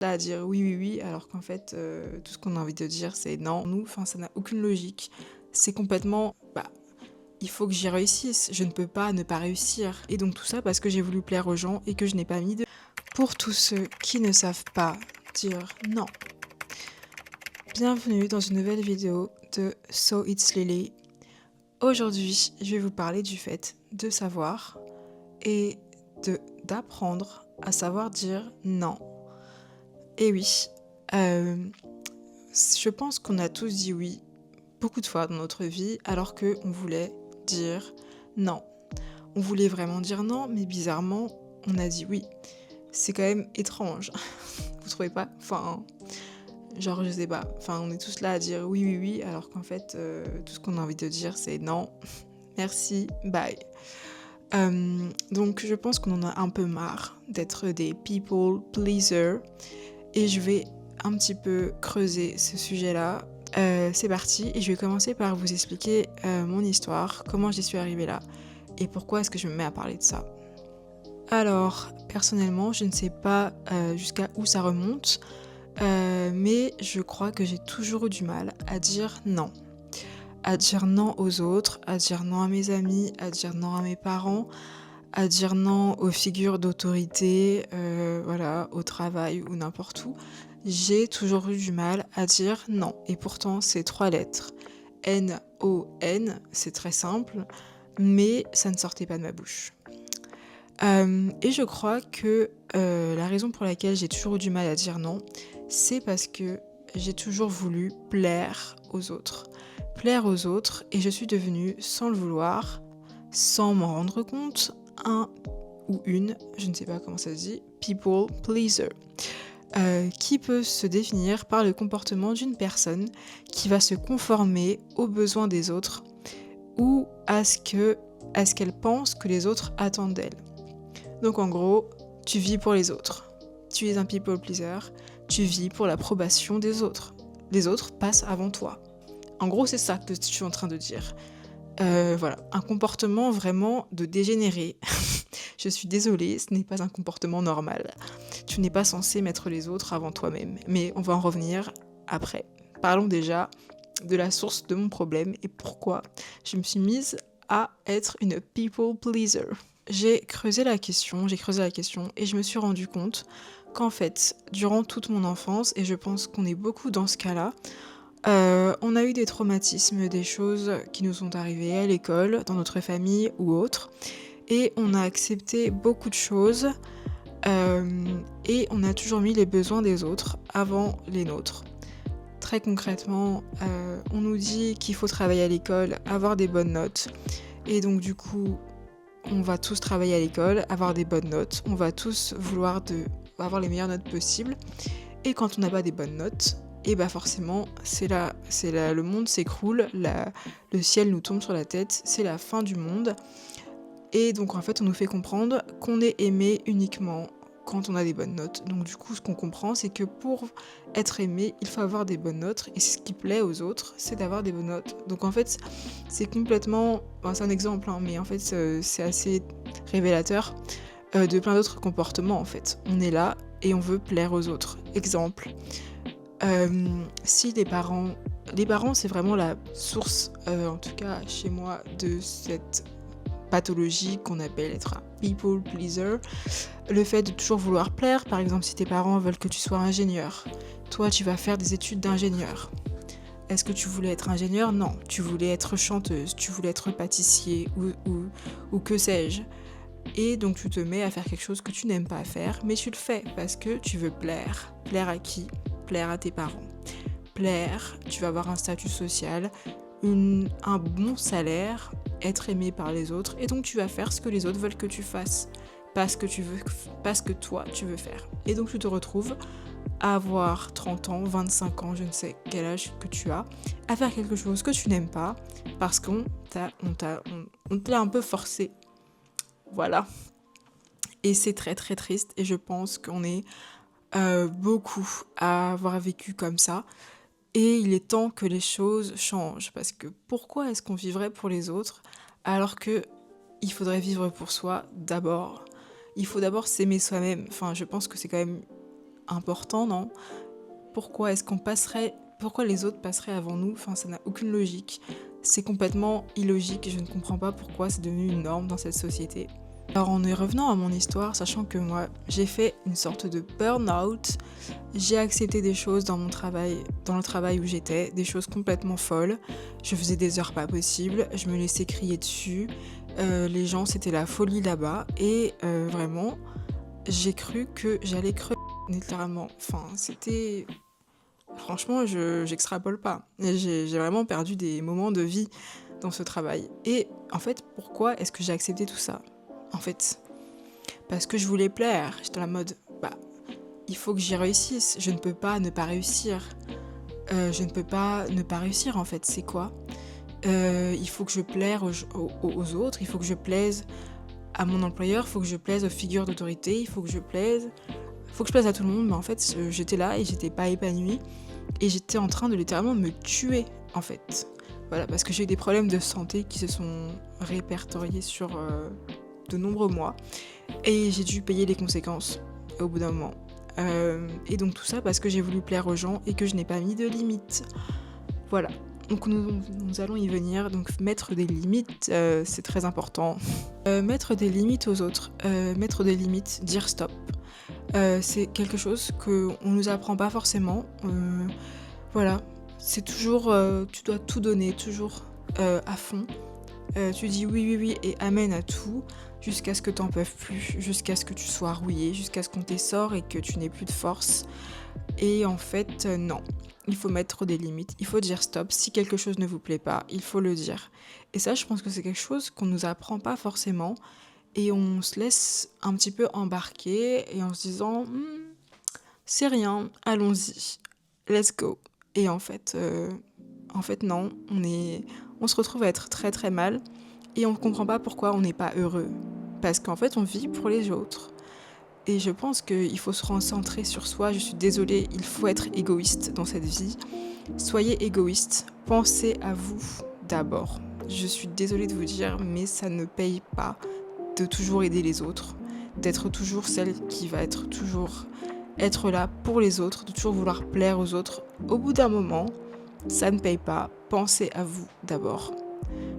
là à dire oui, oui, oui, alors qu'en fait, tout ce qu'on a envie de dire, c'est non. Nous, enfin, ça n'a aucune logique. C'est complètement, il faut que j'y réussisse. Je ne peux pas ne pas réussir. Et donc tout ça parce que j'ai voulu plaire aux gens et que je n'ai pas mis de... Pour tous ceux qui ne savent pas dire non. Bienvenue dans une nouvelle vidéo de So It's Lily. Aujourd'hui, je vais vous parler du fait de savoir et d'apprendre à savoir dire non. Et oui, je pense qu'on a tous dit oui beaucoup de fois dans notre vie alors qu'on voulait dire non. On voulait vraiment dire non, mais bizarrement, on a dit oui. C'est quand même étrange. Vous trouvez pas? Enfin, genre, je sais pas. Enfin, on est tous là à dire oui, oui, oui, alors qu'en fait, tout ce qu'on a envie de dire, c'est non, merci, bye. Donc, je pense qu'on en a un peu marre d'être des people pleasers. Et je vais un petit peu creuser ce sujet-là. C'est parti, et je vais commencer par vous expliquer mon histoire, comment j'y suis arrivée là, et pourquoi est-ce que je me mets à parler de ça. Alors, personnellement, je ne sais pas jusqu'à où ça remonte, mais je crois que j'ai toujours eu du mal à dire non. À dire non aux autres, à dire non à mes amis, à dire non à mes parents, à dire non aux figures d'autorité, voilà, au travail ou n'importe où. J'ai toujours eu du mal à dire non. Et pourtant, c'est 3 lettres. N-O-N, c'est très simple, mais ça ne sortait pas de ma bouche. Et je crois que la raison pour laquelle j'ai toujours eu du mal à dire non, c'est parce que j'ai toujours voulu plaire aux autres. Plaire aux autres, et je suis devenue, sans le vouloir, sans m'en rendre compte, un ou une, je ne sais pas comment ça se dit, people pleaser. Qui peut se définir par le comportement d'une personne qui va se conformer aux besoins des autres ou à ce qu'elle pense que les autres attendent d'elle. Donc en gros, tu vis pour les autres. Tu es un people pleaser, tu vis pour l'approbation des autres. Les autres passent avant toi. En gros, c'est ça que je suis en train de dire. Voilà, un comportement vraiment de dégénéré. Je suis désolée, ce n'est pas un comportement normal. Tu n'es pas censé mettre les autres avant toi-même. Mais on va en revenir après. Parlons déjà de la source de mon problème et pourquoi je me suis mise à être une people pleaser. J'ai creusé la question et je me suis rendu compte qu'en fait, durant toute mon enfance, et je pense qu'on est beaucoup dans ce cas-là, on a eu des traumatismes, des choses qui nous sont arrivées à l'école, dans notre famille ou autre, et on a accepté beaucoup de choses, et on a toujours mis les besoins des autres avant les nôtres. Très concrètement, on nous dit qu'il faut travailler à l'école, avoir des bonnes notes, et donc du coup, on va tous travailler à l'école, avoir des bonnes notes, on va tous vouloir avoir les meilleures notes possibles, et quand on n'a pas des bonnes notes, et bah forcément, le monde s'écroule, le ciel nous tombe sur la tête, c'est la fin du monde. Et donc en fait, on nous fait comprendre qu'on est aimé uniquement quand on a des bonnes notes. Donc du coup, ce qu'on comprend, c'est que pour être aimé, il faut avoir des bonnes notes. Et ce qui plaît aux autres, c'est d'avoir des bonnes notes. Donc en fait, c'est complètement... c'est un exemple, hein, mais en fait, c'est assez révélateur de plein d'autres comportements, en fait. On est là et on veut plaire aux autres. Exemple, si les parents... Les parents, c'est vraiment la source, en tout cas chez moi, de cette pathologie qu'on appelle être un people pleaser. Le fait de toujours vouloir plaire, par exemple si tes parents veulent que tu sois ingénieur, toi tu vas faire des études d'ingénieur. Est-ce que tu voulais être ingénieur? Non. Tu voulais être chanteuse, tu voulais être pâtissier ou que sais-je. Et donc tu te mets à faire quelque chose que tu n'aimes pas faire, mais tu le fais parce que tu veux plaire. Plaire à qui? Plaire à tes parents. Plaire, tu vas avoir un statut social, un bon salaire, être aimé par les autres, et donc tu vas faire ce que les autres veulent que tu fasses, pas ce que toi tu veux faire. Et donc tu te retrouves à avoir 30 ans, 25 ans, je ne sais quel âge que tu as, à faire quelque chose que tu n'aimes pas, parce qu'on te l'a un peu forcé. Voilà. Et c'est très très triste, et je pense qu'on est beaucoup à avoir vécu comme ça. Et il est temps que les choses changent, parce que pourquoi est-ce qu'on vivrait pour les autres alors que il faudrait vivre pour soi d'abord. Il faut d'abord s'aimer soi-même. Enfin, je pense que c'est quand même important, non? Pourquoi les autres passeraient avant nous? Enfin, ça n'a aucune logique. C'est complètement illogique et je ne comprends pas pourquoi c'est devenu une norme dans cette société. Alors en y revenant à mon histoire, sachant que moi j'ai fait une sorte de burn-out, j'ai accepté des choses dans le travail où j'étais, des choses complètement folles. Je faisais des heures pas possibles, je me laissais crier dessus, les gens c'était la folie là-bas et vraiment j'ai cru que j'allais crever littéralement. Enfin c'était... Franchement j'extrapole pas. J'ai vraiment perdu des moments de vie dans ce travail. Et en fait pourquoi est-ce que j'ai accepté tout ça? En fait, parce que je voulais plaire. J'étais en la mode, il faut que j'y réussisse. Je ne peux pas ne pas réussir. Je ne peux pas ne pas réussir, en fait. C'est quoi? Il faut que je plaire aux autres. Il faut que je plaise à mon employeur. Il faut que je plaise aux figures d'autorité. Il faut que je plaise à tout le monde. Mais en fait, j'étais là et j'étais pas épanouie. Et j'étais en train de littéralement me tuer, en fait. Voilà, parce que j'ai eu des problèmes de santé qui se sont répertoriés sur... de nombreux mois et j'ai dû payer les conséquences au bout d'un moment. Et donc tout ça parce que j'ai voulu plaire aux gens et que je n'ai pas mis de limites. Voilà. Donc nous allons y venir. Donc mettre des limites, c'est très important. Mettre des limites aux autres, mettre des limites, dire stop. C'est quelque chose qu'on ne nous apprend pas forcément. Voilà. C'est toujours, tu dois tout donner, toujours à fond. Tu dis oui et amen à tout jusqu'à ce que t'en peuvent plus, jusqu'à ce que tu sois rouillé, jusqu'à ce qu'on t'essore et que tu n'aies plus de force. Et en fait, non. Il faut mettre des limites, il faut dire stop. Si quelque chose ne vous plaît pas, il faut le dire. Et ça, je pense que c'est quelque chose qu'on nous apprend pas forcément et on se laisse un petit peu embarquer et en se disant c'est rien, allons-y, let's go. Et en fait non, on se retrouve à être très très mal et on ne comprend pas pourquoi on n'est pas heureux. Parce qu'en fait, on vit pour les autres. Et je pense qu'il faut se recentrer sur soi. Je suis désolée, il faut être égoïste dans cette vie. Soyez égoïste, pensez à vous d'abord. Je suis désolée de vous dire, mais ça ne paye pas de toujours aider les autres, d'être toujours celle qui va être là pour les autres, de toujours vouloir plaire aux autres. Au bout d'un moment, ça ne paye pas. Pensez à vous d'abord.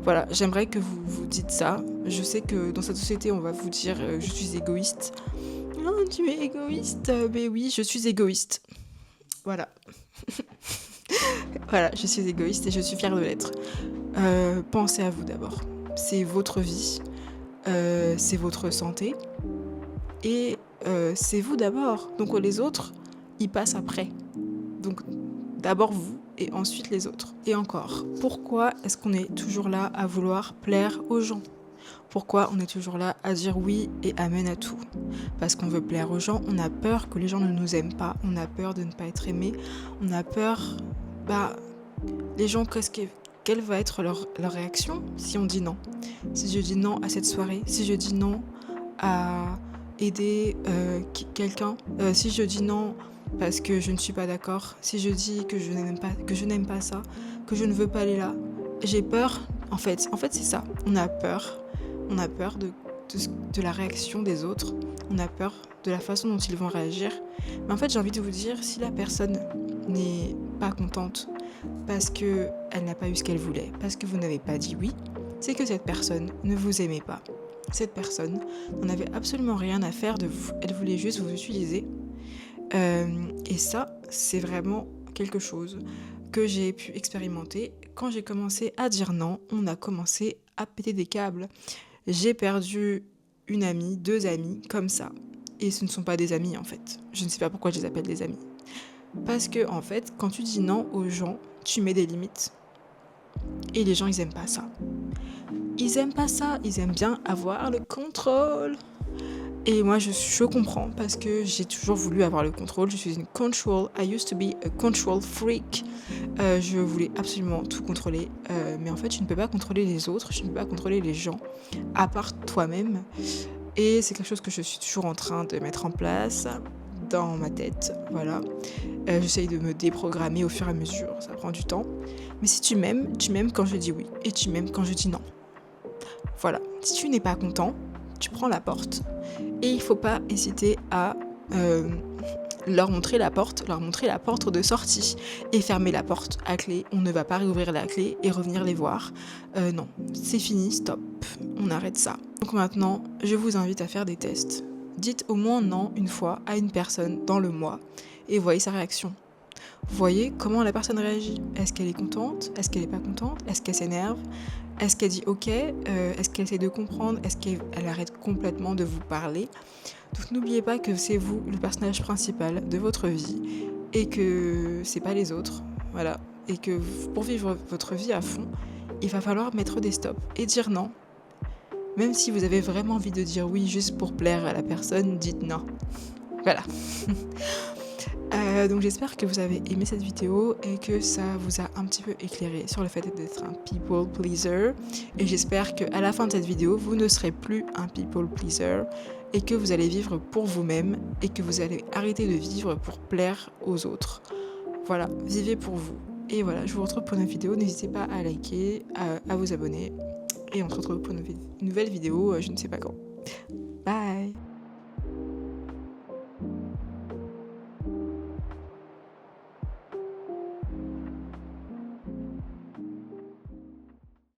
Voilà, j'aimerais que vous vous dites ça. Je sais que dans cette société, on va vous dire je suis égoïste. Non, tu es égoïste. Mais oui, je suis égoïste. Voilà. Voilà, je suis égoïste et je suis fière de l'être. Pensez à vous d'abord. C'est votre vie, c'est votre santé et c'est vous d'abord. Donc les autres, ils passent après. Donc d'abord vous et ensuite les autres. Et encore, pourquoi est-ce qu'on est toujours là à vouloir plaire aux gens? Pourquoi on est toujours là à dire oui et amen à tout? Parce qu'on veut plaire aux gens, on a peur que les gens ne nous aiment pas, on a peur de ne pas être aimé, on a peur, les gens, quelle va être leur réaction si on dit non? Si je dis non à cette soirée, si je dis non à aider quelqu'un, si je dis non parce que je ne suis pas d'accord, si je dis que je n'aime pas ça, que je ne veux pas aller là, j'ai peur. En fait c'est ça, on a peur de la réaction des autres, on a peur de la façon dont ils vont réagir. Mais en fait, j'ai envie de vous dire, si la personne n'est pas contente parce qu'elle n'a pas eu ce qu'elle voulait, parce que vous n'avez pas dit oui, c'est que cette personne ne vous aimait pas. Cette personne n'en avait absolument rien à faire de vous, elle voulait juste vous utiliser. Et ça, c'est vraiment quelque chose que j'ai pu expérimenter. Quand j'ai commencé à dire non, on a commencé à péter des câbles. J'ai perdu une amie, 2 amis, comme ça. Et ce ne sont pas des amis, en fait. Je ne sais pas pourquoi je les appelle des amis. Parce que, en fait, quand tu dis non aux gens, tu mets des limites. Et les gens, ils aiment pas ça. Ils aiment pas ça, ils aiment bien avoir le contrôle. Et moi, je comprends parce que j'ai toujours voulu avoir le contrôle. Je suis une control. I used to be a control freak. Je voulais absolument tout contrôler. Mais en fait, tu ne peux pas contrôler les autres. Tu ne peux pas contrôler les gens, à part toi-même. Et c'est quelque chose que je suis toujours en train de mettre en place dans ma tête. Voilà. J'essaye de me déprogrammer au fur et à mesure. Ça prend du temps. Mais si tu m'aimes quand je dis oui. Et tu m'aimes quand je dis non. Voilà. Si tu n'es pas content, tu prends la porte. Et il ne faut pas hésiter à leur montrer la porte de sortie et fermer la porte à clé. On ne va pas réouvrir la clé et revenir les voir. Non, c'est fini, stop, on arrête ça. Donc maintenant, je vous invite à faire des tests. Dites au moins non une fois à une personne dans le mois et voyez sa réaction. Voyez comment la personne réagit. Est-ce qu'elle est contente? Est-ce qu'elle n'est pas contente? Est-ce qu'elle s'énerve? Est-ce qu'elle dit ok? Est-ce qu'elle essaie de comprendre? Est-ce qu'elle arrête complètement de vous parler? Donc n'oubliez pas que c'est vous le personnage principal de votre vie et que c'est pas les autres. Voilà. Et que pour vivre votre vie à fond, il va falloir mettre des stops et dire non. Même si vous avez vraiment envie de dire oui juste pour plaire à la personne, dites non. Voilà. Donc j'espère que vous avez aimé cette vidéo et que ça vous a un petit peu éclairé sur le fait d'être un people pleaser. Et j'espère qu'à la fin de cette vidéo, vous ne serez plus un people pleaser et que vous allez vivre pour vous-même et que vous allez arrêter de vivre pour plaire aux autres. Voilà, vivez pour vous. Et voilà, je vous retrouve pour une vidéo. N'hésitez pas à liker, à vous abonner. Et on se retrouve pour une nouvelle vidéo, je ne sais pas quand. Bye!